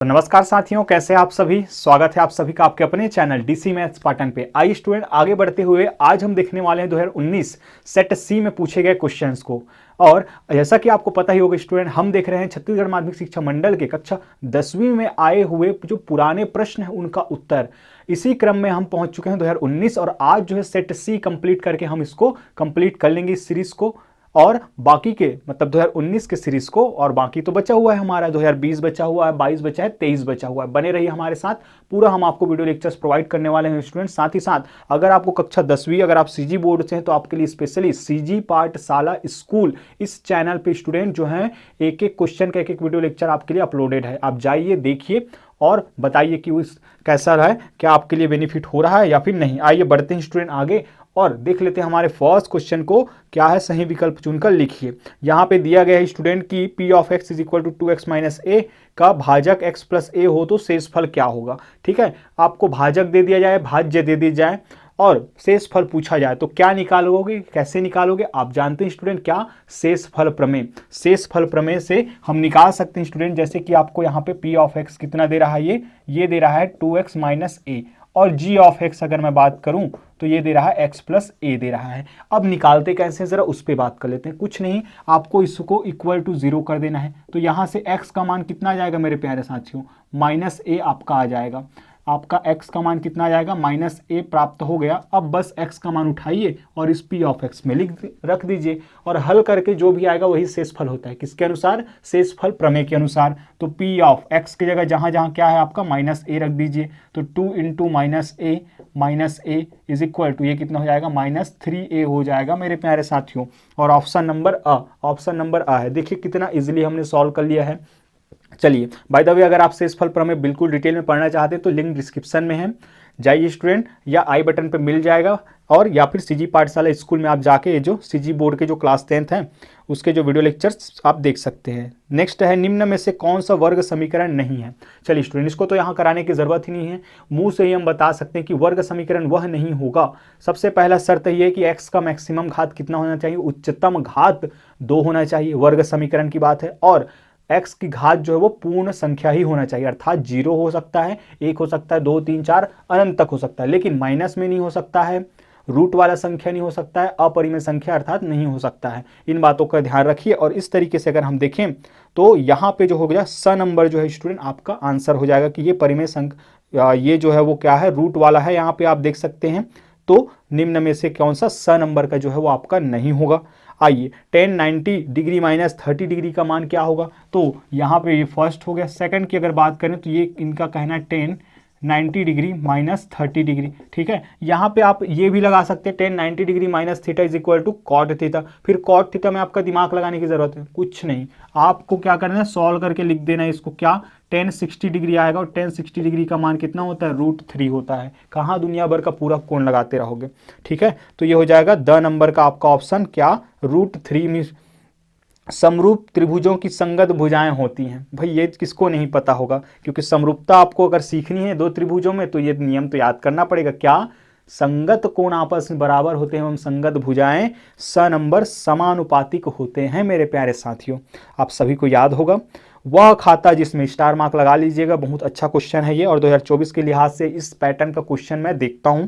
तो नमस्कार साथियों, कैसे हैं आप सभी। स्वागत है आप सभी का आपके अपने चैनल डीसी मैथ्स पाटन पे। आइए स्टूडेंट, आगे बढ़ते हुए आज हम देखने वाले हैं 2019 सेट सी में पूछे गए क्वेश्चंस को। और जैसा कि आपको पता ही होगा स्टूडेंट, हम देख रहे हैं छत्तीसगढ़ माध्यमिक शिक्षा मंडल के कक्षा 10वीं में आए हुए जो पुराने प्रश्न हैं उनका उत्तर। इसी क्रम में हम पहुंच चुके हैं 2019 और आज जो है सेट सी कंप्लीट करके हम इसको कंप्लीट कर लेंगे इस सीरीज को। और बाकी के मतलब 2019 के सीरीज को, और बाकी तो बचा हुआ है हमारा 2020 बचा हुआ है, 22 बचा है, 23 बचा हुआ है। बने रहिए हमारे साथ, पूरा हम आपको वीडियो लेक्चर्स प्रोवाइड करने वाले हैं स्टूडेंट। साथ ही साथ अगर आपको कक्षा 10वीं अगर आप सीजी बोर्ड से हैं तो आपके लिए स्पेशली सीजी पाठशाला स्कूल इस चैनल पे स्टूडेंट जो है एक एक क्वेश्चन का एक एक वीडियो लेक्चर आपके लिए अपलोडेड है। आप जाइए, देखिए और बताइए कि उस कैसा रहा है, क्या आपके लिए बेनिफिट हो रहा है या फिर नहीं। आइए बढ़ते हैं स्टूडेंट आगे और देख लेते हैं हमारे फर्स्ट क्वेश्चन को। क्या है, सही विकल्प चुनकर लिखिए। यहाँ पे दिया गया है स्टूडेंट की p of x is equal to 2x minus a का भाजक x प्लस ए हो तो शेषफल क्या होगा। ठीक है, आपको भाजक दे दिया जाए, भाज्य दे दी जाए और शेषफल पूछा जाए तो क्या निकालोगे, कैसे निकालोगे। आप जानते हैं स्टूडेंट क्या, शेषफल प्रमेय। शेषफल प्रमेय से हम निकाल सकते हैं स्टूडेंट, जैसे कि आपको यहाँ पे p ऑफ x कितना दे रहा है, ये दे रहा है 2x माइनस ए, और g ऑफ x अगर मैं बात करूं तो ये दे रहा है x प्लस ए दे रहा है। अब निकालते कैसे, जरा उस पर बात कर लेते हैं। कुछ नहीं, आपको इसको इक्वल टू 0 कर देना है। तो यहां से x का मान कितना आ जाएगा मेरे प्यारे साथियों, माइनस ए आपका आ जाएगा। आपका x का मान कितना आ जाएगा, माइनस ए प्राप्त हो गया। अब बस x का मान उठाइए और इस p ऑफ x में रख दीजिए और हल करके जो भी आएगा वही शेषफल होता है। किसके अनुसार, शेषफल प्रमेय के अनुसार। तो p ऑफ x की जगह जहां जहां क्या है आपका माइनस ए रख दीजिए। तो 2 into minus a is equal to ये कितना हो जाएगा, माइनस 3a हो जाएगा मेरे प्यारे साथियों। और ऑप्शन नंबर अ है। देखिए कितना इजीली हमने सॉल्व कर लिया है। चलिए, बाय द वे अगर आप शेषफल प्रमेय बिल्कुल डिटेल में पढ़ना चाहते हैं तो लिंक डिस्क्रिप्शन में है, जाइए स्टूडेंट, या आई बटन पे मिल जाएगा। और या फिर सीजी पाठशाला स्कूल में आप जाके जो सीजी बोर्ड के जो क्लास 10th हैं उसके जो वीडियो लेक्चर्स आप देख सकते हैं। नेक्स्ट है, निम्न में से कौन सा वर्ग समीकरण नहीं है। चलिए स्टूडेंट, इसको तो यहाँ कराने की जरूरत ही नहीं है, मुंह से ही हम बता सकते हैं कि वर्ग समीकरण वह नहीं होगा। सबसे पहला शर्त यह है कि x का मैक्सिमम घात कितना होना चाहिए, उच्चतम घात 2 होना चाहिए, वर्ग समीकरण की बात है। और x की घात जो है वो पूर्ण संख्या ही होना चाहिए, अर्थात 0 हो सकता है, 1 हो सकता है, 2, 3, 4 अनंत तक हो सकता है, लेकिन माइनस में नहीं हो सकता है, रूट वाला संख्या नहीं हो सकता है, अपरिमेय संख्या अर्थात नहीं हो सकता है। इन बातों का ध्यान रखिए। और इस तरीके से अगर हम देखें तो यहाँ पे जो हो गया स नंबर जो है स्टूडेंट आपका आंसर हो जाएगा कि ये परिमेय संख्या, ये जो है वो क्या है, रूट वाला है। यहाँ पे आप देख सकते हैं। तो निम्न में से कौन सा स नंबर का जो है वो आपका नहीं होगा। आइए, 10 90 डिग्री माइनस 30 डिग्री का मान क्या होगा। तो यहाँ पे ये फर्स्ट हो गया। सेकंड की अगर बात करें तो ये इनका कहना है 10 90 डिग्री माइनस 30 डिग्री। ठीक है, यहाँ पे आप ये भी लगा सकते हैं 10 90 degree minus theta is equal to cot theta. फिर कॉट थीटा में आपका दिमाग लगाने की जरूरत है कुछ नहीं, आपको क्या करना है, सॉल्व करके लिख देना है इसको। क्या 10 60 डिग्री आएगा और 10 60 डिग्री का मान कितना होता है, √3 होता है। कहाँ दुनिया भर का पूरा कोण लगाते रहोगे। ठीक है, तो ये हो जाएगा द नंबर का आपका ऑप्शन, क्या √3 में समरूप त्रिभुजों की संगत भुजाएं होती हैं। भाई ये किसको नहीं पता होगा, क्योंकि समरूपता आपको अगर सीखनी है दो त्रिभुजों में तो ये नियम तो याद करना पड़ेगा। क्या, संगत कोण आपस में बराबर होते हैं एवं संगत भुजाएं स नंबर समानुपातिक होते हैं मेरे प्यारे साथियों। आप सभी को याद होगा। वह खाता जिसमें स्टार मार्क लगा लीजिएगा, बहुत अच्छा क्वेश्चन है ये और 2024 के लिहाज से इस पैटर्न का क्वेश्चन मैं देखता हूं।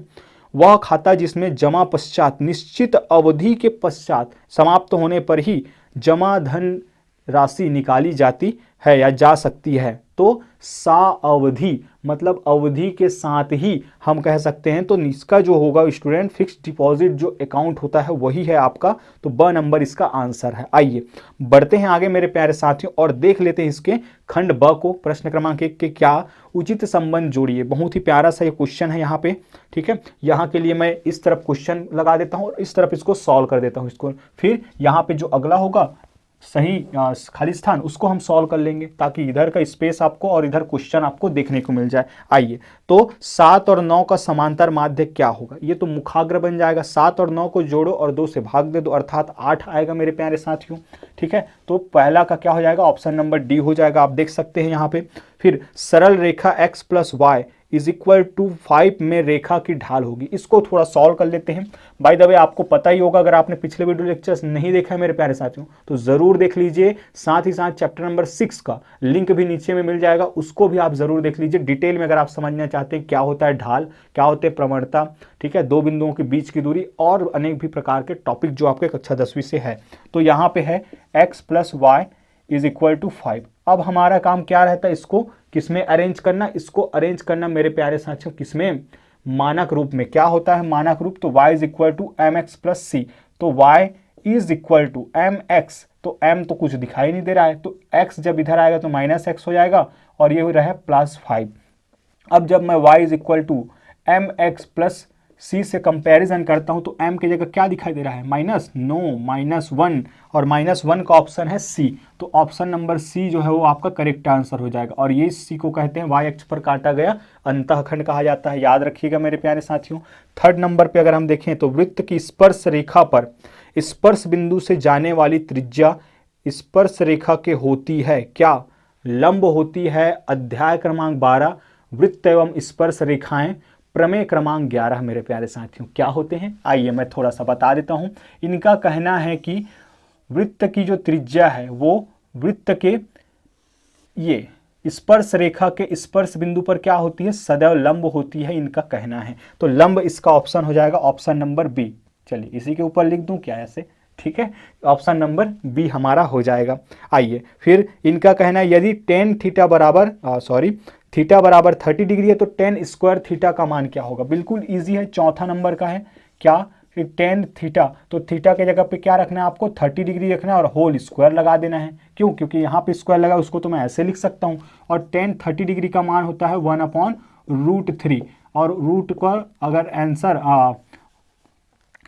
वह खाता जिसमें जमा पश्चात निश्चित अवधि के पश्चात समाप्त होने पर ही जमा धन राशि निकाली जाती है या जा सकती है। तो सा अवधि मतलब अवधि के साथ ही हम कह सकते हैं। तो इसका जो होगा स्टूडेंट फिक्स्ड डिपॉजिट जो अकाउंट होता है वही है आपका। तो ब नंबर इसका आंसर है। आइए बढ़ते हैं आगे मेरे प्यारे साथियों और देख लेते हैं इसके खंड ब को। प्रश्न क्रमांक 1 के क्या उचित संबंध जोड़िए। बहुत ही प्यारा सा ये क्वेश्चन है यहाँ पे। ठीक है, यहाँ के लिए मैं इस तरफ क्वेश्चन लगा देता हूँ और इस तरफ इसको सॉल्व कर देता हूँ इसको। फिर यहाँ पे जो अगला होगा सही खाली स्थान उसको हम सॉल्व कर लेंगे ताकि इधर का स्पेस आपको और इधर क्वेश्चन आपको देखने को मिल जाए। आइए, तो 7 और 9 का समांतर माध्य क्या होगा। ये तो मुखाग्र बन जाएगा। 7 और 9 को जोड़ो और 2 से भाग दे दो अर्थात 8 आएगा मेरे प्यारे साथियों। ठीक है, तो पहला का क्या हो जाएगा, ऑप्शन नंबर डी हो जाएगा। आप देख सकते हैं यहाँ पे। फिर सरल रेखा x plus y is equal to 5 में रेखा की ढाल होगी। इसको थोड़ा सॉल्व कर लेते हैं। बाय द वे आपको पता ही होगा, अगर आपने पिछले वीडियो लेक्चर्स नहीं देखा है मेरे प्यारे साथियों तो जरूर देख लीजिए। साथ ही साथ चैप्टर नंबर 6 का लिंक भी नीचे में मिल जाएगा, उसको भी आप जरूर देख लीजिए डिटेल में, अगर आप समझना चाहते हैं क्या होता है ढाल, क्या होते हैं प्रवणता, ठीक है, दो बिंदुओं के बीच की दूरी और अनेक भी प्रकार के टॉपिक जो आपके कक्षा 10वीं से है। तो यहाँ पे है x plus y is equal to 5। अब हमारा काम क्या रहता है, इसको किसमें अरेंज करना, इसको अरेंज करना मेरे प्यारे साथियों किसमें, मानक रूप में। क्या होता है मानक रूप, तो y is equal to m x plus c. तो y is equal to m x, तो m तो कुछ दिखाई नहीं दे रहा है, तो x जब इधर आएगा तो माइनस एक्स हो जाएगा और ये रहा प्लस 5। अब जब मैं y is equal to m x plus c से कंपैरिजन करता हूं तो m की जगह क्या दिखाई दे रहा है, माइनस, नो, -1, और -1 का ऑप्शन है सी। तो ऑप्शन नंबर सी जो है वो आपका करेक्ट आंसर हो जाएगा। और ये सी को कहते हैं y अक्ष पर काटा गया अंतःखंड कहा जाता है, याद रखिएगा मेरे प्यारे साथियों। थर्ड नंबर पे अगर हम देखें तो वृत्त की स्पर्श रेखा पर स्पर्श बिंदु से जाने वाली त्रिज्या स्पर्श रेखा के होती है क्या, लंब होती है। अध्याय क्रमांक 12 वृत्त एवं स्पर्श रेखाएं, प्रमेय क्रमांक 11 मेरे प्यारे साथियों क्या होते हैं, आइए मैं थोड़ा सा बता देता हूं। इनका कहना है कि वृत्त की जो त्रिज्या है वो वृत्त के ये स्पर्श रेखा के स्पर्श बिंदु पर क्या होती है, सदैव लंब होती है, इनका कहना है। तो लंब इसका ऑप्शन हो जाएगा ऑप्शन नंबर बी। चलिए इसी के ऊपर लिख दूं क्या ऐसे, ठीक है, ऑप्शन नंबर बी हमारा हो जाएगा। आइए फिर इनका कहना है यदि टेन थीटा बराबर थीटा बराबर 30 डिग्री है तो टेन स्क्वायर थीटा का मान क्या होगा। बिल्कुल इजी है, चौथा नंबर का है क्या, टेन थीटा, तो थीटा के जगह पे क्या रखना है आपको, 30 डिग्री रखना है और होल स्क्वायर लगा देना है। क्यों, क्योंकि यहाँ पे स्क्वायर लगा, उसको तो मैं ऐसे लिख सकता हूँ। और टेन 30 डिग्री का मान होता है 1/√3, और रूट का अगर आंसर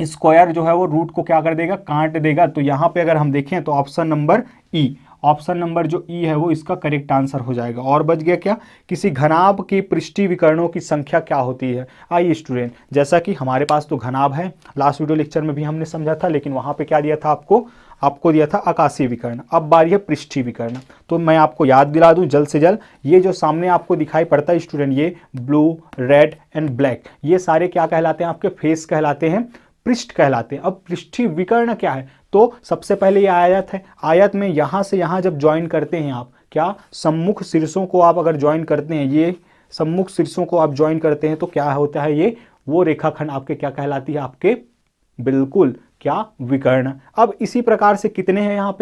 स्क्वायर जो है वो रूट को क्या कर देगा, काट देगा। तो यहाँ पे अगर हम देखें तो ऑप्शन नंबर ई, ऑप्शन नंबर जो ई है वो इसका करेक्ट आंसर हो जाएगा। और बच गया क्या, किसी घनाभ की पृष्ठीय विकर्णों की संख्या क्या होती है। आइए स्टूडेंट, जैसा कि हमारे पास तो घनाभ है, लास्ट वीडियो लेक्चर में भी हमने समझा था, लेकिन वहां पे क्या दिया था आपको दिया था आकाशीय विकर्ण। अब बारी है पृष्ठीय विकर्ण। तो मैं आपको याद दिला दूं जल्द से जल्द, ये जो सामने आपको दिखाई पड़ता है स्टूडेंट, ये ब्लू, रेड एंड ब्लैक, ये सारे क्या कहलाते हैं, आपके फेस कहलाते हैं, पृष्ठ कहलाते हैं। अब पृष्ठीय विकर्ण क्या है, तो सबसे पहले ये आयत है। आयत में यहां से यहां जब ज्वाइन करते हैं आप, क्या सम्मुख शीर्षों को आप अगर ज्वाइन करते हैं, ये सम्मुख शीर्षों को आप ज्वाइन करते हैं तो क्या होता है, ये वो रेखाखंड आपके क्या कहलाती है, आपके बिल्कुल क्या, विकर्ण। अब इसी प्रकार से कितने हैं यहाँ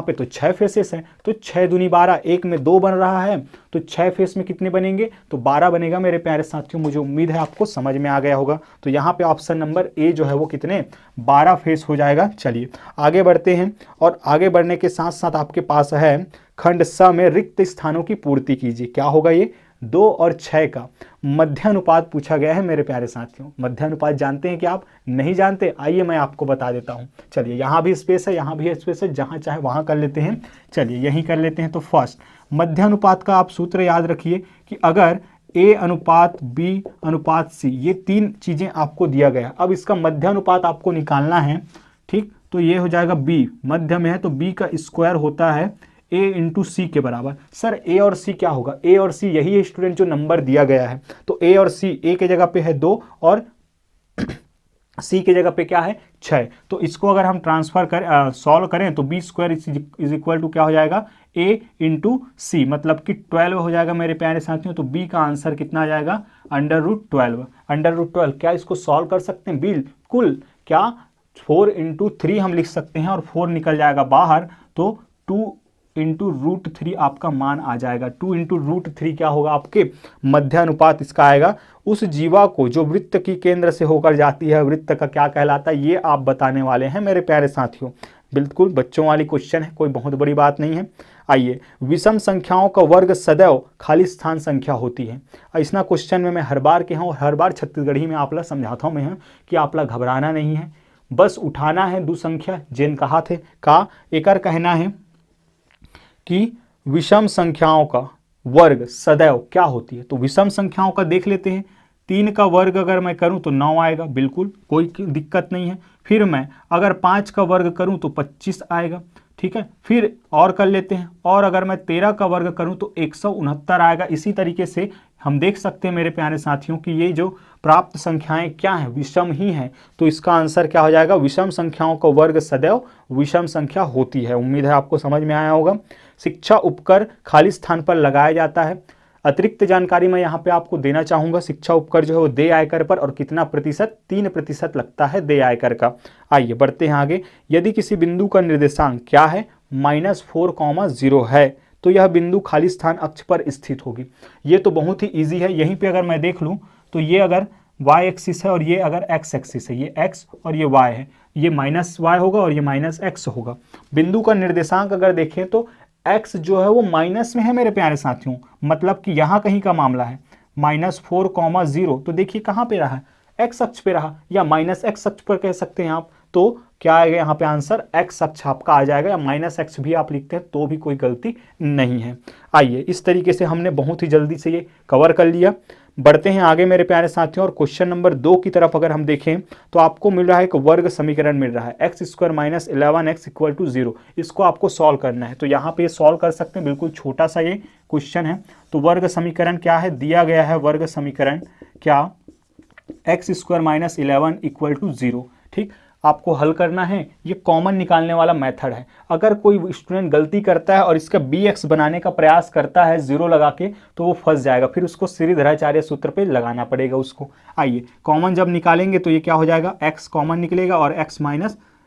पे तो 6 फेसेस हैं, तो 6 दूनी 12, एक में 2 बन रहा है, तो 6 फेस में कितने बनेंगे, तो 12 बनेगा मेरे प्यारे साथियों। मुझे उम्मीद है आपको समझ में आ गया होगा। तो यहाँ पे ऑप्शन नंबर ए जो है वो कितने, 12 फेस हो जाएगा। चलिए आगे बढ़ते हैं, और आगे बढ़ने के साथ साथ आपके पास है खंड स में रिक्त स्थानों की पूर्ति कीजिए। क्या होगा ये, 2 और 6 का मध्यानुपात पूछा गया है मेरे प्यारे साथियों। मध्यानुपात जानते हैं कि आप नहीं जानते, आइए मैं आपको बता देता हूं। चलिए यहाँ भी स्पेस है, यहाँ भी स्पेस है, जहां चाहे वहां कर लेते हैं। चलिए यहीं कर लेते हैं। तो फर्स्ट मध्यानुपात का आप सूत्र याद रखिए कि अगर A अनुपात B अनुपात C, ये 3 चीजें आपको दिया गया। अब इसका मध्यानुपात आपको निकालना है, ठीक, तो ये हो जाएगा B, मध्य में है तो B का स्क्वायर होता है A इंटू सी के बराबर। सर A और C क्या होगा, A और C यही है स्टूडेंट जो नंबर दिया गया है। तो A और C, A के जगह पे है 2 और C के जगह पे क्या है 6। तो इसको अगर हम ट्रांसफर करें, सॉल्व करें तो B square is equal to क्या हो जाएगा, A इंटू सी, मतलब कि 12 हो जाएगा मेरे प्यारे साथियों। तो B का आंसर कितना आ जाएगा, √12। √12 क्या इसको सॉल्व कर सकते हैं, बिल्कुल, क्या 4 इंटू 3 हम लिख सकते हैं और 4 निकल जाएगा बाहर, तो 2 इंटू √3 आपका मान आ जाएगा। 2 इंटू √3 क्या होगा, आपके मध्यानुपात इसका आएगा। उस जीवा को जो वृत्त की केंद्र से होकर जाती है, वृत्त का क्या कहलाता है, ये आप बताने वाले हैं मेरे प्यारे साथियों। बिल्कुल बच्चों वाली क्वेश्चन है, कोई बहुत बड़ी बात नहीं है। आइए, विषम संख्याओं का वर्ग सदैव खाली स्थान संख्या होती है। इतना क्वेश्चन में मैं हर बार के हूँ, हर बार छत्तीसगढ़ी में आपला समझाता हूँ मैं कि आपला घबराना नहीं है, बस उठाना है 2 संख्या जिन कहा थे का। एक कहना है कि विषम संख्याओं का वर्ग सदैव क्या होती है। तो विषम संख्याओं का देख लेते हैं। 3 का वर्ग अगर मैं करूं तो 9 आएगा, बिल्कुल कोई दिक्कत नहीं है। फिर मैं अगर 5 का वर्ग करूं तो 25 आएगा, ठीक है, फिर और कर लेते हैं, और अगर मैं 13 का वर्ग करूं तो 169 आएगा। इसी तरीके से हम देख सकते हैं मेरे प्यारे साथियों कि ये जो प्राप्त संख्याएं क्या हैं, विषम ही हैं, तो इसका आंसर क्या हो जाएगा, विषम संख्याओं का वर्ग सदैव विषम संख्या होती है। उम्मीद है आपको समझ में आया होगा। शिक्षा उपकर खाली स्थान पर लगाया जाता है। अतिरिक्त जानकारी मैं यहाँ पे आपको देना चाहूंगा, शिक्षा उपकर जो है वो देय आयकर पर और कितना प्रतिशत, 3% लगता है देय आयकर का। आइए बढ़ते हैं आगे। यदि किसी बिंदु का निर्देशांक क्या है, -4,0 है, तो यह बिंदु खाली स्थान अक्ष पर स्थित होगी। ये तो बहुत ही ईजी है। यहीं पे अगर मैं देख लूँ तो ये अगर y एक्सिस है और ये अगर x एक्सिस है, ये x और ये y है, ये -y होगा और ये -x होगा। बिंदु का निर्देशांक अगर देखें तो x जो है वो माइनस में है मेरे प्यारे साथियों, मतलब कि यहाँ कहीं का मामला है। -4,0 तो देखिए कहाँ पे रहा है, x अक्ष पे रहा, या -x अक्ष पर कह सकते हैं आप। तो क्या आएगा यहाँ पे आंसर, x अक्ष आपका आ जाएगा, या -x भी आप लिखते हैं तो भी कोई गलती नहीं है। आइए इस तरीके से हमने बहुत ही जल्दी से ये कवर कर लिया। बढ़ते हैं आगे मेरे प्यारे साथियों, और क्वेश्चन नंबर 2 की तरफ अगर हम देखें तो आपको मिल रहा है एक वर्ग समीकरण मिल रहा है, x² - 11x = 0। इसको आपको सॉल्व करना है, तो यहाँ पे सॉल्व कर सकते हैं, बिल्कुल छोटा सा ये क्वेश्चन है। तो वर्ग समीकरण क्या है, दिया गया है वर्ग समीकरण क्या, x² - 11 = 0। ठीक, आपको हल करना है। ये कॉमन निकालने वाला मेथड है। अगर कोई स्टूडेंट गलती करता है और इसका bx बनाने का प्रयास करता है 0 लगा के, तो वो फंस जाएगा, फिर उसको श्रीधराचार्य सूत्र पे लगाना पड़ेगा उसको। आइए कॉमन जब निकालेंगे तो ये क्या हो जाएगा, x कॉमन निकलेगा और x -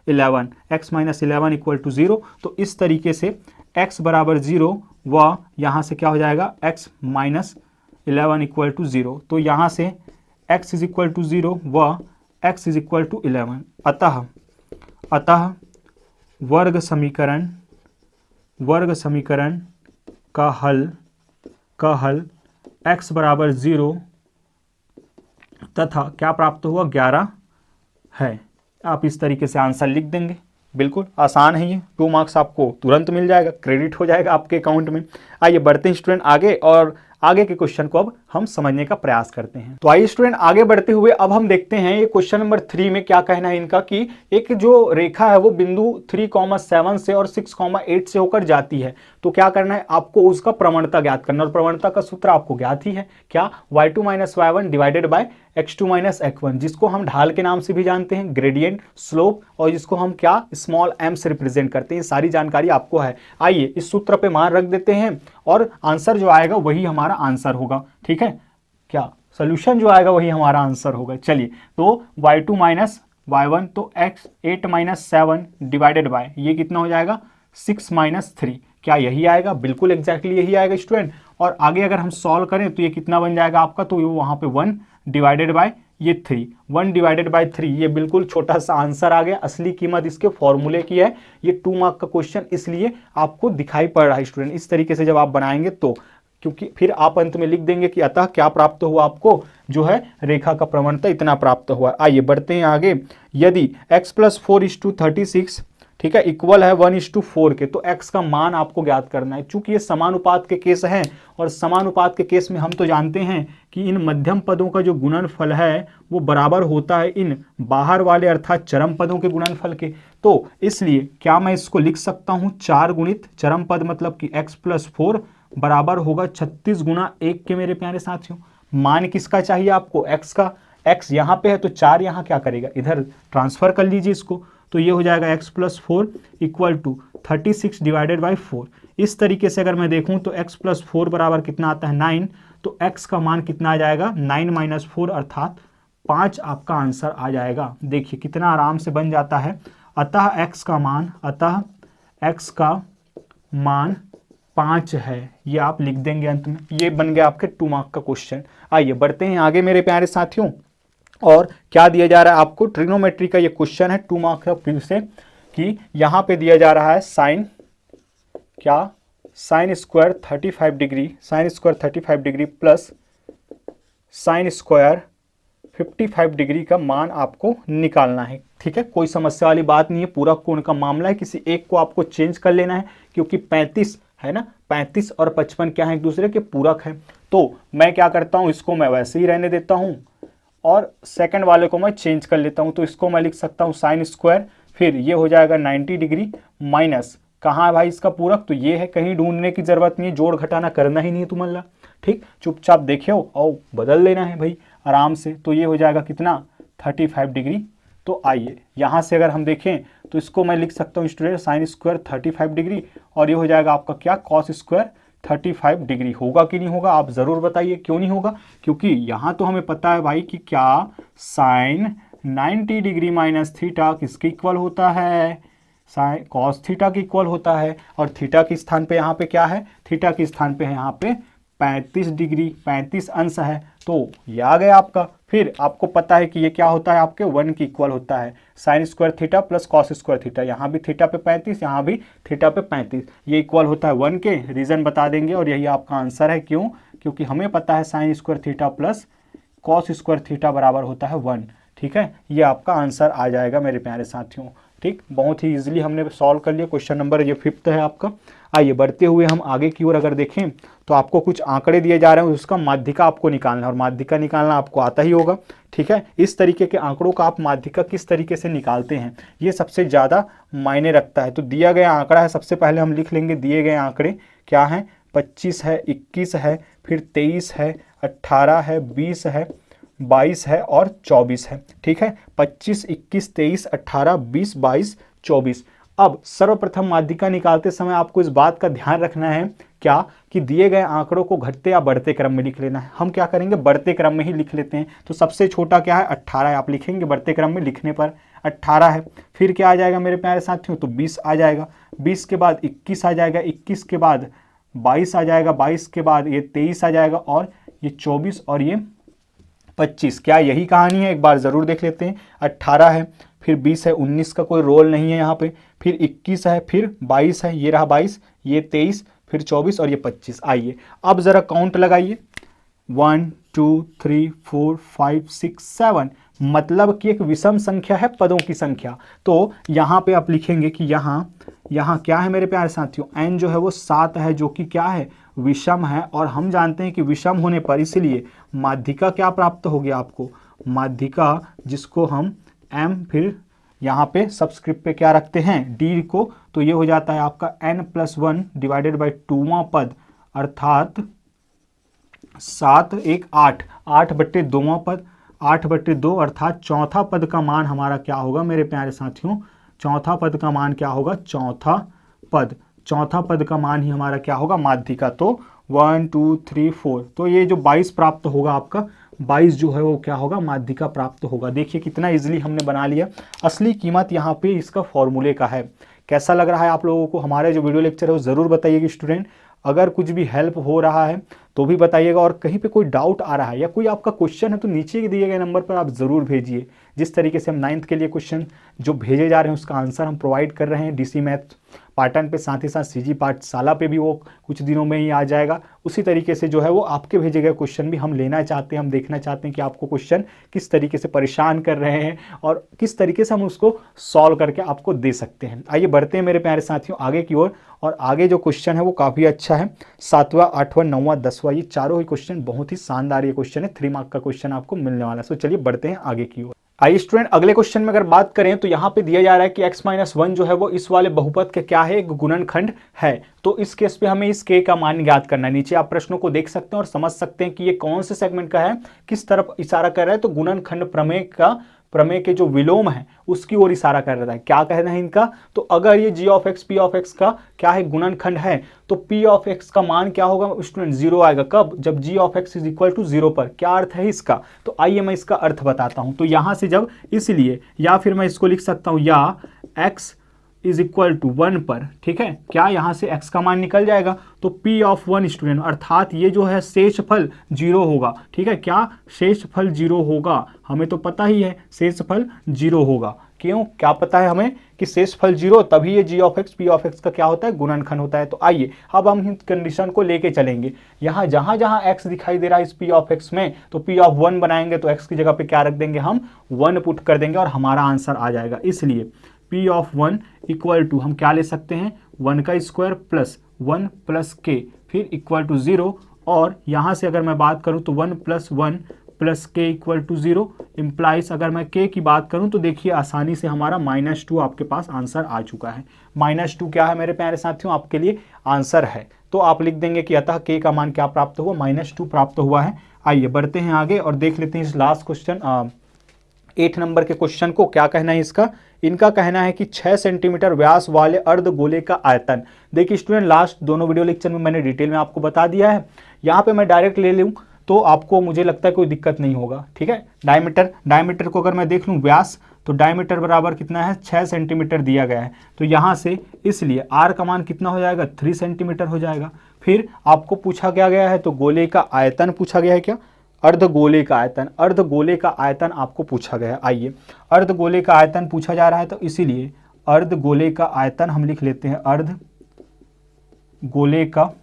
11 = 0। तो इस तरीके से x बराबर 0 व यहाँ से क्या हो जाएगा, x - 11 = 0। तो यहाँ से x = 0 व x = 11। अतः वर्ग समीकरण का हल x बराबर 0 तथा क्या प्राप्त हुआ, 11 है। आप इस तरीके से आंसर लिख देंगे, बिल्कुल आसान है ये। 2 मार्क्स आपको तुरंत मिल जाएगा, क्रेडिट हो जाएगा आपके अकाउंट में। आइए बढ़ते हैं स्टूडेंट आगे, और आगे के क्वेश्चन को अब हम समझने का प्रयास करते हैं। तो आइए स्टूडेंट आगे बढ़ते हुए अब हम देखते हैं ये क्वेश्चन नंबर 3 में क्या कहना है इनका, कि एक जो रेखा है वो बिंदु 3,7 से और 6,8 से होकर जाती है। तो क्या करना है आपको, उसका प्रवणता ज्ञात करना, और प्रवणता का सूत्र आपको ज्ञात ही है क्या, y2 - y1 divided by x2 - x1, जिसको हम ढाल के नाम से भी जानते हैं, ग्रेडियंट, स्लोप, और जिसको हम क्या स्मॉल m से रिप्रेजेंट करते हैं। सारी जानकारी आपको है। आइए इस सूत्र पे मान रख देते हैं और आंसर जो आएगा वही हमारा आंसर होगा। ठीक है, क्या सोल्यूशन जो आएगा वही हमारा आंसर होगा। चलिए, तो y2 - y1 तो x8 - 7 डिवाइडेड बाय ये कितना हो जाएगा, 6 - 3। क्या यही आएगा, बिल्कुल एग्जैक्टली यही आएगा स्टूडेंट। और आगे अगर हम सॉल्व करें तो ये कितना बन जाएगा आपका, तो वहां पे 1 डिवाइडेड बाय ये 3, 1 डिवाइडेड बाय 3, ये बिल्कुल छोटा सा आंसर आ गया। असली कीमत इसके फॉर्मूले की है। ये 2 मार्क का क्वेश्चन इसलिए आपको दिखाई पड़ रहा है स्टूडेंट। इस तरीके से जब आप बनाएंगे तो, क्योंकि फिर आप अंत में लिख देंगे कि अतः क्या प्राप्त हुआ आपको, जो है रेखा का प्रवणता इतना प्राप्त हुआ। आइए बढ़ते हैं आगे। यदि x + 4 = 36, ठीक है, इक्वल है 1:4 के, तो x का मान आपको ज्ञात करना है। चूंकि ये समानुपात के केस हैं, और समानुपात के केस में हम तो जानते हैं कि इन मध्यम पदों का जो गुणनफल है वो बराबर होता है इन बाहर वाले अर्थात चरम पदों के गुणनफल के। तो इसलिए क्या मैं इसको लिख सकता हूं 4 गुणित चरम पद, मतलब कि x + 4 बराबर होगा 36 × 1 के। मेरे प्यारे साथियों, मान किसका चाहिए आपको, x का। x यहाँ पे है तो 4 यहाँ क्या करेगा, इधर ट्रांसफर कर लीजिए इसको। तो ये हो जाएगा x + 4 = 36 डिवाइडेड बाई 4। इस तरीके से अगर मैं देखूं तो x + 4 बराबर कितना आता है, 9। तो x का मान कितना आ जाएगा, 9 - 4 अर्थात 5 आपका आंसर आ जाएगा। देखिए कितना आराम से बन जाता है। अतः x का मान 5 है, ये आप लिख देंगे अंत में। ये बन गया आपके 2 मार्क का क्वेश्चन। आइए बढ़ते हैं आगे मेरे प्यारे साथियों, और क्या दिया जा रहा है आपको, ट्रिग्नोमेट्री का ये क्वेश्चन है 2 मार्क का फिर से, कि यहाँ पे दिया जा रहा है sine square 35 degree plus sine square 55 degree का मान आपको निकालना है। ठीक है, कोई समस्या वाली बात नहीं है, पूरा कोण का मामला है। किसी एक को आपको चेंज कर लेना है, क्योंकि 35 है ना, 35 और 55 क्या है, एक दूसरे के पूरक है। तो मैं क्या करता हूँ, इसको मैं वैसे ही रहने देता हूँ और सेकंड वाले को मैं चेंज कर लेता हूँ। तो इसको मैं लिख सकता हूँ साइन स्क्वायर, फिर ये हो जाएगा 90 डिग्री माइनस कहाँ है भाई इसका पूरक, तो ये है, कहीं ढूंढने की जरूरत नहीं है, जोड़ घटाना करना ही नहीं है तुम्हारा, ठीक, चुपचाप देखियो और बदल लेना है भाई आराम से। तो ये हो जाएगा कितना 35 डिग्री। तो आइए यहाँ से अगर हम देखें तो इसको मैं लिख सकता हूँ स्टूडेंट साइन स्क्वायर 35 डिग्री, और ये हो जाएगा आपका क्या कॉस स्क्वायर 35 डिग्री। होगा कि नहीं होगा आप ज़रूर बताइए, क्यों नहीं होगा, क्योंकि यहाँ तो हमें पता है भाई कि क्या साइन 90 डिग्री माइनस थीटा किसके इक्वल होता है, साइन कॉस थीटा के इक्वल होता है। और थीटा के स्थान पे यहाँ पे क्या है, थीटा के स्थान पे है यहाँ पे 35 डिग्री, 35 अंश है, तो ये आ गया आपका। फिर आपको पता है कि ये क्या होता है आपके 1 के इक्वल होता है, sine square theta plus cos square theta, यहाँ भी थीटा पे 35, यहाँ भी थीटा पे 35, ये इक्वल होता है 1 के। रीज़न बता देंगे और यही आपका आंसर है। क्यों, क्योंकि हमें पता है sine square theta plus cos square theta बराबर होता है 1, ठीक है। ये आपका आंसर आ जाएगा मेरे प्यारे साथियों, ठीक, बहुत ही इजीली हमने सॉल्व कर लिया। क्वेश्चन नंबर ये 5th है आपका। आइए बढ़ते हुए हम आगे की ओर अगर देखें तो आपको कुछ आंकड़े दिए जा रहे हैं, उसका माध्यिका आपको निकालना है, और माध्यिका निकालना आपको आता ही होगा, ठीक है। इस तरीके के आंकड़ों का आप माध्यिका किस तरीके से निकालते हैं ये सबसे ज़्यादा मायने रखता है। तो दिया गया आंकड़ा है, सबसे पहले हम लिख लेंगे दिए गए आंकड़े क्या हैं, 25 है, 21 है, फिर 23 है, 18 है, 20 है, 22 है और 24 है, ठीक है। 25, 21, 23, 18, 20, 22, 24। अब सर्वप्रथम माध्यिका निकालते समय आपको इस बात का ध्यान रखना है क्या, कि दिए गए आंकड़ों को घटते या बढ़ते क्रम में लिख लेना है। हम क्या करेंगे, बढ़ते क्रम में ही लिख लेते हैं। तो सबसे छोटा क्या है 18 है, आप लिखेंगे बढ़ते क्रम में लिखने पर 18 है। फिर क्या आ जाएगा मेरे प्यारे साथियों, तो 20 आ जाएगा, 20 के बाद 21 आ जाएगा, 21 के बाद 22 आ जाएगा, 22 के बाद ये 23 आ जाएगा, और ये 24 और ये 25। क्या यही कहानी है, एक बार ज़रूर देख लेते हैं। 18 है, फिर 20 है, 19 का कोई रोल नहीं है यहाँ पे, फिर 21 है, फिर 22 है, ये रहा 22, ये 23, फिर 24 और ये 25। आइए अब ज़रा काउंट लगाइए, 1 2 3 4 5 6 7, मतलब कि एक विषम संख्या है पदों की संख्या। तो यहाँ पे आप लिखेंगे कि यहाँ क्या है मेरे प्यारे साथियों, n जो है वो 7 है, जो कि क्या है विषम है। और हम जानते हैं कि विषम होने पर इसलिए माध्यिका क्या प्राप्त हो गया आपको, माध्यिका जिसको हम m फिर यहाँ पे सबस्क्रिप्ट पे क्या रखते हैं d को, तो ये हो जाता है आपका n+1 डिवाइडेड बाई 2वां पद, अर्थात 7 1 8, 8/2वां पद, 8/2 अर्थात चौथा पद का मान हमारा क्या होगा मेरे प्यारे साथियों, चौथा पद का मान क्या होगा, चौथा पद का मान ही हमारा क्या होगा माध्यिका। तो 1 2 3 4, तो ये जो 22 प्राप्त होगा आपका, 22 जो है वो क्या होगा माध्यिका प्राप्त होगा। देखिए कितना इजीली हमने बना लिया। असली कीमत यहाँ पे इसका फॉर्मूले का है। कैसा लग रहा है आप लोगों को हमारे जो वीडियो लेक्चर है वो ज़रूर बताइएगा स्टूडेंट। अगर कुछ भी हेल्प हो रहा है तो भी बताइएगा, और कहीं पे कोई डाउट आ रहा है या कोई आपका क्वेश्चन है तो नीचे दिए गए नंबर पर आप ज़रूर भेजिए। जिस तरीके से हम 9th के लिए क्वेश्चन जो भेजे जा रहे हैं उसका आंसर हम प्रोवाइड कर रहे हैं डीसी मैथ पाटन पे, साथ ही साथ सीजी पाठशाला पे भी वो कुछ दिनों में ही आ जाएगा। उसी तरीके से जो है वो आपके भेजे गए क्वेश्चन भी हम लेना चाहते हैं, हम देखना चाहते हैं कि आपको क्वेश्चन किस तरीके से परेशान कर रहे हैं और किस तरीके से हम उसको सॉल्व करके आपको दे सकते हैं। आइए बढ़ते हैं मेरे प्यारे साथियों आगे की ओर। और आगे जो क्वेश्चन है वो काफ़ी अच्छा है, 7वां 8वां 9वां 10वां, ये चारों ही क्वेश्चन बहुत ही शानदार ये क्वेश्चन है, 3 मार्क का क्वेश्चन आपको मिलने वाला है। सो चलिए बढ़ते हैं आगे की ओर। आइए स्टूडेंट अगले क्वेश्चन में अगर बात करें तो यहाँ पे दिया जा रहा है कि x-1 जो है वो इस वाले बहुपद के क्या है, एक गुणनखंड है। तो इस केस पे हमें इस k का मान ज्ञात करना है। नीचे आप प्रश्नों को देख सकते हैं और समझ सकते हैं कि ये कौन से सेगमेंट का है, किस तरफ इशारा कर रहा है। तो गुणनखंड प्रमेय के जो विलोम है उसकी ओर इशारा कर रहा है। क्या कहना है इनका, तो अगर ये g of x p of x का क्या है गुणनखंड है तो p ऑफ x का मान क्या होगा स्टूडेंट 0 आएगा। कब, जब g of x is equal to 0 पर। क्या अर्थ है इसका, तो आइए मैं इसका अर्थ बताता हूं। तो यहां से जब, इसलिए या फिर मैं इसको लिख सकता हूं या x इज इक्वल टू 1 पर, ठीक है, क्या यहाँ से x का मान निकल जाएगा तो p ऑफ 1 स्टूडेंट, अर्थात ये जो है शेषफल 0 होगा। ठीक है, क्या शेषफल 0 होगा, हमें तो पता ही है शेषफल 0 होगा। क्यों, क्या पता है हमें कि शेषफल 0, तभी ये g of x p of x का क्या होता है गुणनखंड होता है। तो आइए अब हम इस कंडीशन को लेके चलेंगे। यहाँ जहाँ जहाँ x दिखाई दे रहा है इस p ऑफ x में तो p ऑफ 1 बनाएंगे तो x की जगह पे क्या रख देंगे हम 1 पुट कर देंगे और हमारा आंसर आ जाएगा। इसलिए p ऑफ 1 इक्वल टू हम क्या ले सकते हैं 1 का स्क्वायर प्लस 1 प्लस k फिर इक्वल टू 0। और यहाँ से अगर मैं बात करूँ तो 1 प्लस 1 प्लस के इक्वल टू 0 इम्प्लाइज अगर मैं के की बात करूं तो देखिए आसानी से हमारा -2 आपके पास आंसर आ चुका है। -2 क्या है मेरे प्यारे साथियों, आपके लिए आंसर है। तो आप लिख देंगे कि अतः के का मान क्या प्राप्त हुआ, -2 प्राप्त हुआ है। आइए बढ़ते हैं आगे और देख लेते हैं इस लास्ट क्वेश्चन 8 नंबर के क्वेश्चन को। क्या कहना है इसका, इनका कहना है कि 6 सेंटीमीटर व्यास वाले अर्धगोले का आयतन। देखिए स्टूडेंट, लास्ट दोनों वीडियो लेक्चर में मैंने डिटेल में आपको बता दिया है। यहाँ पे मैं डायरेक्ट ले लूँ तो आपको मुझे लगता है कोई दिक्कत नहीं होगा। ठीक है, डायमीटर को अगर मैं देख लूँ व्यास, तो डायमीटर बराबर कितना है, 6 सेंटीमीटर दिया गया है। तो यहाँ से इसलिए आर का मान कितना हो जाएगा, 3 सेंटीमीटर हो जाएगा। फिर आपको पूछा क्या गया है, तो गोले का आयतन पूछा गया है। क्या, अर्धगोले का आयतन, अर्धगोले का आयतन आपको पूछा गया है। आइए अर्धगोले का आयतन पूछा जा रहा है तो इसीलिए अर्धगोले का आयतन हम लिख लेते हैं, अर्धगोले का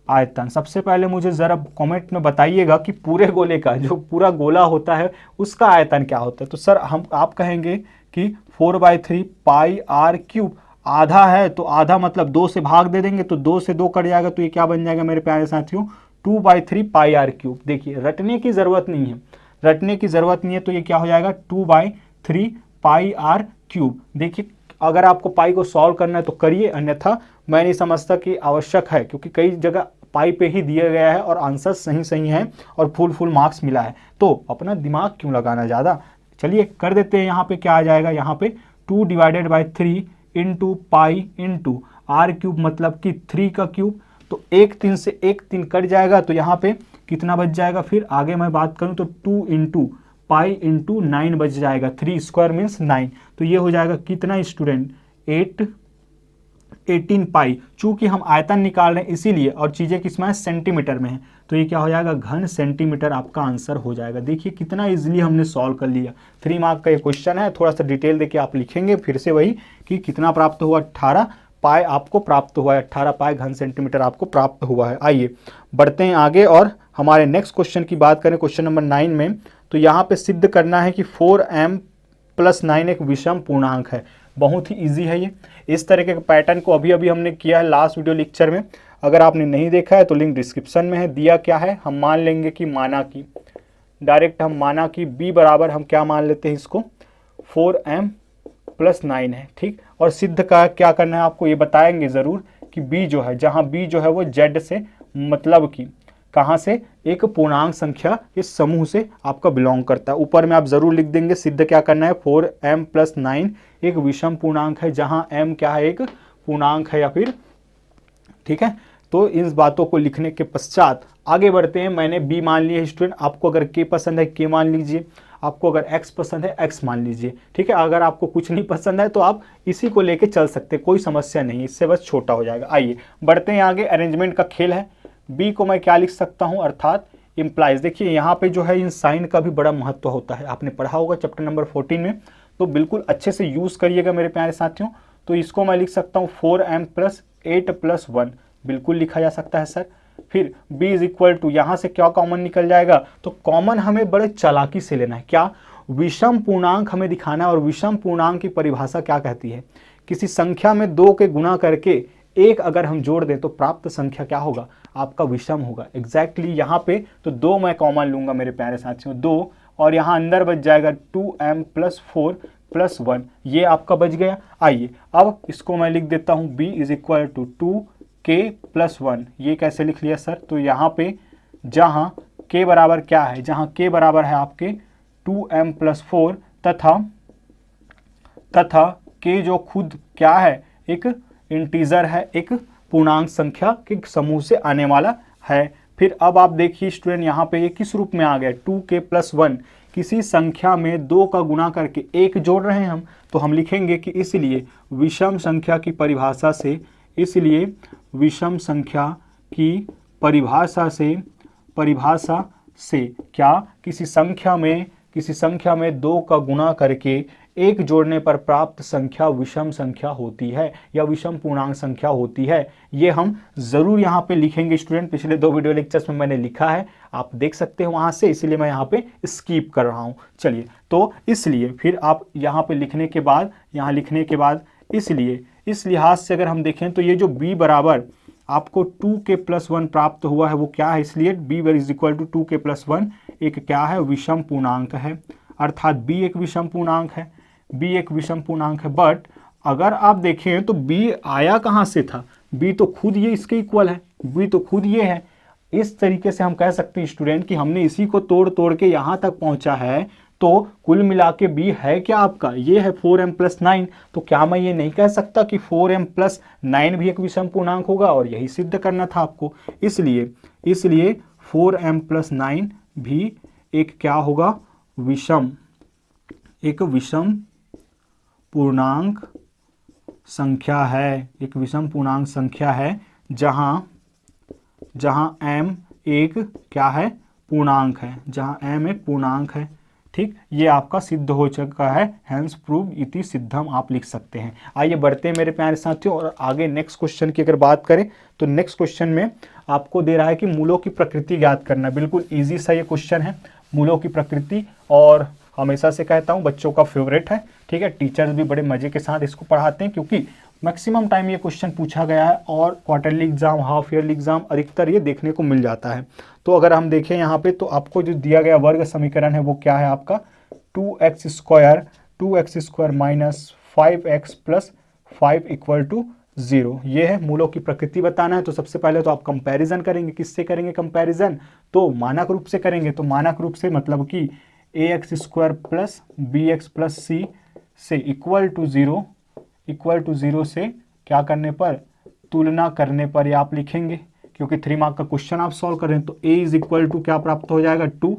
आयतन। सबसे पहले मुझे जरा कमेंट में बताइएगा कि पूरे गोले का, जो पूरा गोला होता है उसका आयतन क्या होता है। तो सर आप कहेंगे कि 4/3 पाई आर क्यूब, आधा है तो आधा मतलब 2 से भाग दे देंगे तो 2 से 2 कट जाएगा, तो ये क्या बन जाएगा मेरे प्यारे साथियों, 2/3 पाई आर क्यूब। देखिए रटने की जरूरत नहीं है, रटने की जरूरत नहीं है, तो ये क्या हो जाएगा 2/3 पाई आर क्यूब। देखिए अगर आपको पाई को सॉल्व करना है तो करिए, अन्यथा मैं नहीं समझता कि आवश्यक है, क्योंकि कई जगह पाई पे ही दिया गया है और आंसर सही है और फुल मार्क्स मिला है, तो अपना दिमाग क्यों लगाना ज़्यादा। चलिए कर देते हैं। यहाँ पे क्या आ जाएगा, यहाँ पे 2/3 into pi into r cube, मतलब कि 3 का क्यूब। तो 1 3 से 1 3 कट जाएगा, तो यहाँ पे कितना बच जाएगा। फिर आगे मैं बात करूँ तो 2 इंटू पाई इंटू 9 बच जाएगा, 3 स्क्वायर मीन्स 9। तो ये हो जाएगा कितना स्टूडेंट, 18 पाई। चूंकि हम आयतन निकाल रहे हैं इसीलिए, और चीज़ें किसमें है, सेंटीमीटर में है, तो ये क्या हो जाएगा, घन सेंटीमीटर आपका आंसर हो जाएगा। देखिए कितना इजीली हमने सॉल्व कर लिया। 3 मार्क का ये क्वेश्चन है, थोड़ा सा डिटेल देके आप लिखेंगे फिर से वही कि कितना प्राप्त हुआ, 18 पाई आपको प्राप्त हुआ है, 18 पाई घन सेंटीमीटर आपको प्राप्त हुआ है। आइए बढ़ते हैं आगे और हमारे नेक्स्ट क्वेश्चन की बात करें, क्वेश्चन नंबर 9 में। तो यहाँ पे सिद्ध करना है कि 4m+9 एक विषम पूर्णांक है। बहुत ही इजी है ये। इस तरीके के पैटर्न को अभी हमने किया है लास्ट वीडियो लेक्चर में, अगर आपने नहीं देखा है तो लिंक डिस्क्रिप्शन में है। दिया क्या है, हम मान लेंगे कि माना कि डायरेक्ट हम माना कि b बराबर हम क्या मान लेते हैं इसको, 4m+9 है। ठीक, और सिद्ध का क्या करना है आपको ये बताएंगे ज़रूर कि b जो है, जहाँ b जो है वो z से, मतलब कि कहाँ से, एक पूर्णांक संख्या इस समूह से आपका बिलोंग करता है। ऊपर में आप जरूर लिख देंगे सिद्ध क्या करना है, 4m+9 एक विषम पूर्णांक है, जहाँ m क्या है, एक पूर्णांक है या फिर, ठीक है। तो इन बातों को लिखने के पश्चात आगे बढ़ते हैं। मैंने b मान लिया है स्टूडेंट, आपको अगर k पसंद है k मान लीजिए, आपको अगर x पसंद है x मान लीजिए। ठीक है, अगर आपको कुछ नहीं पसंद है तो आप इसी को लेके चल सकते, कोई समस्या नहीं, इससे बस छोटा हो जाएगा। आइए बढ़ते हैं आगे, अरेंजमेंट का खेल है। b को मैं क्या लिख सकता हूं, अर्थात इम्प्लाइज। देखिए यहाँ पे जो है इन साइन का भी बड़ा महत्व होता है, आपने पढ़ा होगा चैप्टर नंबर 14 में, तो बिल्कुल अच्छे से यूज करिएगा मेरे प्यारे साथियों। तो इसको मैं लिख सकता हूँ 4m+8+1, बिल्कुल लिखा जा सकता है सर। फिर b इज इक्वल टू, यहाँ से क्या कॉमन निकल जाएगा, तो कॉमन हमें बड़े चालाकी से लेना है। क्या, विषम पूर्णांक हमें दिखाना है, और विषम पूर्णांक की परिभाषा क्या कहती है, किसी संख्या में 2 के गुणा करके 1 अगर हम जोड़ दें तो प्राप्त संख्या क्या होगा, आपका विषम होगा। एग्जैक्टली यहाँ पे तो 2 मैं कॉमन लूंगा मेरे प्यारे साथियों, 2, और यहाँ अंदर बच जाएगा 2m+4+1, ये आपका बच गया। आइए अब इसको मैं लिख देता हूँ b is equal to 2k+1। ये कैसे लिख लिया सर, तो यहाँ पे जहाँ k बराबर क्या है, जहाँ k बराबर है आपके 2m+4 तथा k जो खुद क्या है, एक इंटीजर है, एक पूर्णांक संख्या के समूह से आने वाला है। फिर अब आप देखिए स्टूडेंट, यहाँ पे ये किस रूप में आ गया, 2k+1, किसी संख्या में 2 का गुणा करके 1 जोड़ रहे हैं हम, तो हम लिखेंगे कि इसलिए विषम संख्या की परिभाषा से, इसलिए विषम संख्या की परिभाषा से क्या, किसी संख्या में 2 का गुणा करके 1 जोड़ने पर प्राप्त संख्या विषम संख्या होती है या विषम पूर्णांक संख्या होती है। ये हम जरूर यहाँ पे लिखेंगे स्टूडेंट, पिछले 2 वीडियो लेक्चर्स में मैंने लिखा है, आप देख सकते हैं वहाँ से, इसलिए मैं यहाँ पे स्किप कर रहा हूँ। चलिए, तो इसलिए फिर आप यहाँ पे लिखने के बाद, इसलिए इस लिहाज से अगर हम देखें तो ये जो b बराबर आपको 2k+1 प्राप्त हुआ है वो क्या है, इसलिए b is equal to 2k+1 एक क्या है, विषम पूर्णांक है, अर्थात b एक विषम पूर्णांक है, b एक विषम पूर्णांक है। बट अगर आप देखें तो b आया कहाँ से था, b तो खुद ये इसके इक्वल है, b तो खुद ये है। इस तरीके से हम कह सकते हैं स्टूडेंट कि हमने इसी को तोड़ तोड़ के यहाँ तक पहुँचा है, तो कुल मिला के b है क्या आपका, ये है 4m+9। तो क्या मैं ये नहीं कह सकता कि 4m+9 भी एक विषम पूर्णांक होगा, और यही सिद्ध करना था आपको। इसलिए 4m+9 भी एक क्या होगा, एक विषम पूर्णांक संख्या है, एक विषम पूर्णांक संख्या है, जहां m एक क्या है, पूर्णांक है, जहां m एक पूर्णांक है। ठीक, ये आपका सिद्ध हो चुका है, हेंस प्रूव इति सिद्धम आप लिख सकते हैं। आइए बढ़ते हैं मेरे प्यारे साथियों, और आगे नेक्स्ट क्वेश्चन की अगर बात करें तो नेक्स्ट क्वेश्चन में आपको दे रहा है कि मूलों की प्रकृति ज्ञात करना। बिल्कुल इजी सा ये क्वेश्चन है, मूलों की प्रकृति, और हमेशा से कहता हूँ बच्चों का फेवरेट है। ठीक है, टीचर्स भी बड़े मजे के साथ इसको पढ़ाते हैं, क्योंकि मैक्सिमम टाइम ये क्वेश्चन पूछा गया है, और quarterly exam, half yearly exam अधिकतर ये देखने को मिल जाता है। तो अगर हम देखें यहाँ पे, तो आपको जो दिया गया वर्ग समीकरण है वो क्या है आपका, 2x² minus 5x plus 5 equal to 0। ये है, मूलों की प्रकृति बताना है। तो सबसे पहले तो आप कंपैरिजन करेंगे, किससे करेंगे कंपैरिजन, तो मानक रूप से करेंगे। तो मानक रूप से मतलब कि ax² plus bx plus c से इक्वल टू 0 से क्या करने पर, तुलना करने पर ये आप लिखेंगे, क्योंकि 3 मार्क का क्वेश्चन आप सॉल्व कर रहे हैं। तो a इज इक्वल टू क्या प्राप्त हो जाएगा, 2।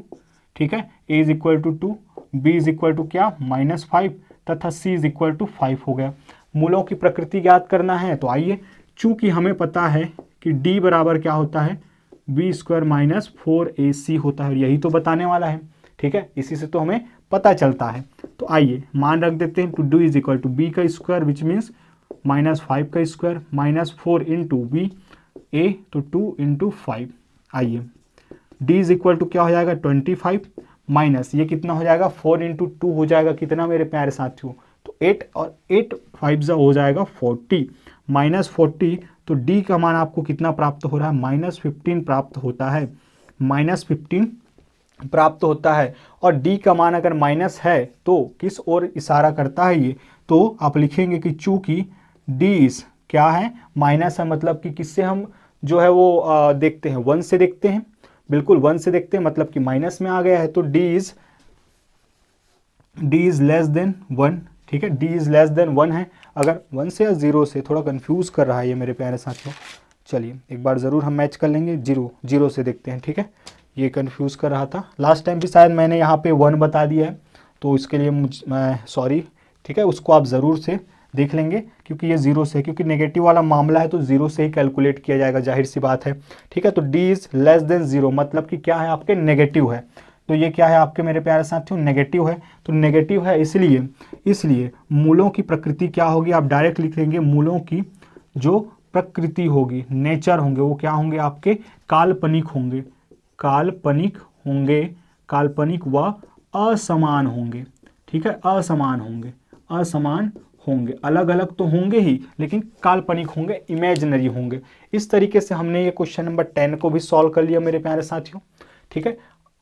ठीक है, a is equal to 2, b is equal to क्या, -5, तथा c इज इक्वल टू 5 हो गया। मूलों की प्रकृति ज्ञात करना है। तो आइए, चूंकि हमें पता है कि d बराबर क्या होता है, b² माइनस 4ac होता है, और यही तो बताने वाला है। ठीक है, इसी से तो हमें पता चलता है। तो आइए मान रख देते हैं, two d is equal to b का स्क्वायर विच मीन्स -5 का square minus 4 into b, a तो 2 इंटू 5। आइए d इज इक्वल टू क्या हो जाएगा, 25 माइनस ये कितना हो जाएगा, 4 इंटू 2 हो जाएगा कितना मेरे प्यारे साथियों, तो 8, और 8 5 हो जाएगा 40, -40। तो d का मान आपको कितना प्राप्त हो रहा है, -15 प्राप्त होता है, -15 प्राप्त होता है। और d का मान अगर माइनस है तो किस ओर इशारा करता है ये, तो आप लिखेंगे कि चूंकि d इज क्या है, माइनस है, मतलब कि किससे हम जो है वो देखते हैं, 1 से देखते हैं, बिल्कुल 1 से देखते हैं, मतलब कि माइनस में आ गया है। तो d इज लेस देन 1। ठीक है, d इज लेस देन 1 है। अगर 1 से या 0 से, थोड़ा कंफ्यूज कर रहा है ये मेरे प्यारे साथियों, चलिए एक बार ज़रूर हम मैच कर लेंगे, 0 से देखते हैं। ठीक है, ये कंफ्यूज कर रहा था, लास्ट टाइम भी शायद मैंने यहाँ पे 1 बता दिया है, तो इसके लिए मैं सॉरी। ठीक है, उसको आप ज़रूर से देख लेंगे, क्योंकि ये 0 से, क्योंकि नेगेटिव वाला मामला है तो 0 से ही कैलकुलेट किया जाएगा, जाहिर सी बात है। ठीक है, तो d इज लेस देन 0 मतलब कि क्या है, आपके नेगेटिव है। तो ये क्या है आपके मेरे प्यारे साथियों, नेगेटिव है। तो नेगेटिव है, इसलिए मूलों की प्रकृति क्या होगी, आप डायरेक्ट लिख लेंगे, मूलों की जो प्रकृति होगी, नेचर होंगे, वो क्या होंगे आपके, काल्पनिक व असमान होंगे। ठीक है, असमान होंगे, अलग अलग तो होंगे ही, लेकिन काल्पनिक होंगे, इमेजिनरी होंगे। इस तरीके से हमने ये क्वेश्चन नंबर 10 को भी सॉल्व कर लिया मेरे प्यारे साथियों। ठीक है,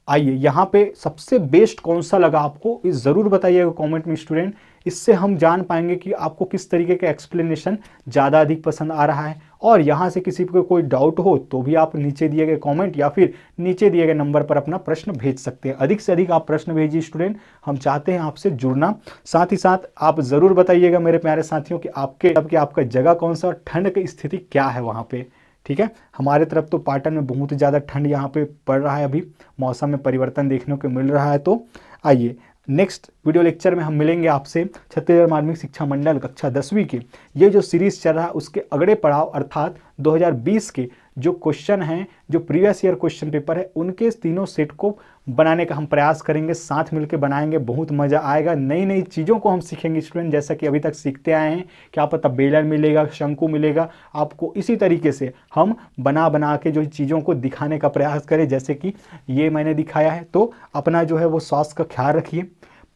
आइए यहाँ पे सबसे बेस्ट कौन सा लगा आपको, इस ज़रूर बताइएगा कमेंट में स्टूडेंट, इससे हम जान पाएंगे कि आपको किस तरीके का एक्सप्लेनेशन ज़्यादा अधिक पसंद आ रहा है। और यहाँ से किसी को कोई डाउट हो तो भी आप नीचे दिए गए कमेंट या फिर नीचे दिए गए नंबर पर अपना प्रश्न भेज सकते हैं। अधिक से अधिक आप प्रश्न भेजिए स्टूडेंट, हम चाहते हैं आपसे जुड़ना। साथ ही साथ आप ज़रूर बताइएगा मेरे प्यारे साथियों कि आपका जगह कौन सा और ठंड की स्थिति क्या है वहाँ पे। ठीक है, हमारे तरफ तो पाटन में बहुत ज़्यादा ठंड यहाँ पे पड़ रहा है, अभी मौसम में परिवर्तन देखने को मिल रहा है। तो आइए नेक्स्ट वीडियो लेक्चर में हम मिलेंगे आपसे छत्तीसगढ़ माध्यमिक शिक्षा मंडल कक्षा 10वीं के ये जो सीरीज चल रहा है उसके अगले पड़ाव अर्थात 2020 के जो क्वेश्चन हैं, जो प्रीवियस ईयर क्वेश्चन पेपर है, उनके तीनों सेट को बनाने का हम प्रयास करेंगे, साथ मिलकर बनाएंगे, बहुत मज़ा आएगा। नई नई चीज़ों को हम सीखेंगे स्टूडेंट, जैसा कि अभी तक सीखते आए हैं। क्या पता बेलर मिलेगा, शंकु मिलेगा आपको, इसी तरीके से हम बना के जो चीज़ों को दिखाने का प्रयास करें, जैसे कि ये मैंने दिखाया है। तो अपना जो है वो स्वास्थ्य का ख्याल रखिए,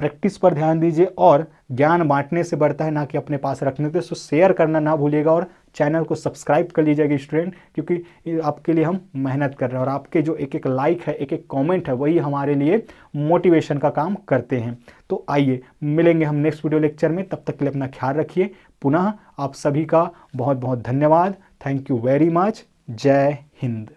प्रैक्टिस पर ध्यान दीजिए और ज्ञान बांटने से बढ़ता है, ना कि अपने पास रखने से। सो शेयर करना ना भूलिएगा और चैनल को सब्सक्राइब कर लीजिएगा स्टूडेंट, क्योंकि आपके लिए हम मेहनत कर रहे हैं और आपके जो एक एक लाइक है, एक एक कमेंट है, वही हमारे लिए मोटिवेशन का काम करते हैं। तो आइए मिलेंगे हम नेक्स्ट वीडियो लेक्चर में, तब तक के लिए अपना ख्याल रखिए। पुनः आप सभी का बहुत बहुत धन्यवाद। Thank you very much. जय हिंद।